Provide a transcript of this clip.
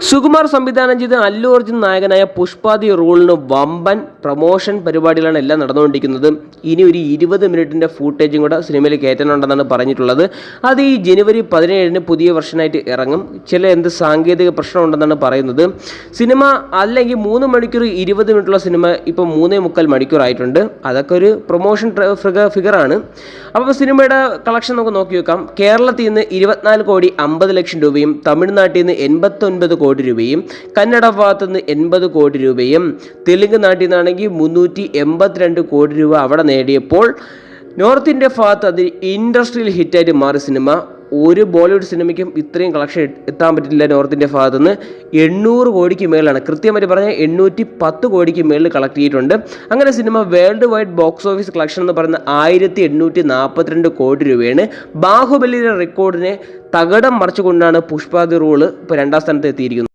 സുകുമാർ സംവിധാനം ചെയ്ത് അല്ലു അർജുൻ നായകനായ പുഷ്പാദി റൂളിന് വമ്പൻ പ്രൊമോഷൻ പരിപാടികളാണ് എല്ലാം നടന്നുകൊണ്ടിരിക്കുന്നത്. ഇനി ഒരു 20 മിനിറ്റിൻ്റെ ഫൂട്ടേജും കൂടെ സിനിമയിൽ കയറ്റാനുണ്ടെന്നാണ് പറഞ്ഞിട്ടുള്ളത്. അത് ഈ ജനുവരി 17 പുതിയ വെർഷനായിട്ട് ഇറങ്ങും. ചില സാങ്കേതിക പ്രശ്നമുണ്ടെന്നാണ് പറയുന്നത്. സിനിമ അല്ലെങ്കിൽ 3 മണിക്കൂർ 20 മിനിറ്റുള്ള സിനിമ ഇപ്പോൾ 3.25 മണിക്കൂറായിട്ടുണ്ട്. അതൊക്കെ ഒരു പ്രൊമോഷൻ ഫിഗറാണ്. അപ്പോൾ സിനിമയുടെ കളക്ഷൻ നമുക്ക് നോക്കി വെക്കാം. കേരളത്തിൽ നിന്ന് 24,50,00,000 രൂപയും തമിഴ്നാട്ടിൽ നിന്ന് 89 കോടി രൂപയും കന്നഡ ഭാഗത്തു നിന്ന് 80 കോടി രൂപയും തെലുങ്ക് നാട്ടിൽ നിന്നാണെങ്കിൽ 382 കോടി രൂപ അവിടെ നേടിയപ്പോൾ നോർത്ത് ഇന്ത്യ ഭാഗത്ത് അത് ഇൻഡസ്ട്രിയൽ ഹിറ്റായിട്ട് മാറി സിനിമ. ഒരു ബോളിവുഡ് സിനിമയ്ക്കും ഇത്രയും കളക്ഷൻ എത്താൻ പറ്റില്ല. നോർത്ത് ഇന്ത്യ ഭാഗത്തു നിന്ന് 800 കോടിക്ക് മേളിലാണ്, കൃത്യമായിട്ട് പറഞ്ഞാൽ 810 കോടിക്ക് മേളിൽ കളക്ട് ചെയ്തിട്ടുണ്ട്. അങ്ങനെ cinema world wide box office collection എന്ന് പറയുന്ന 1842 കോടി രൂപയാണ്. ബാഹുബലിയുടെ റെക്കോർഡിനെ തകിടം മറിച്ചുകൊണ്ടാണ് പുഷ്പാദി റൂള് ഇപ്പോൾ 2ാം സ്ഥാനത്ത് എത്തിയിരിക്കുന്നത്.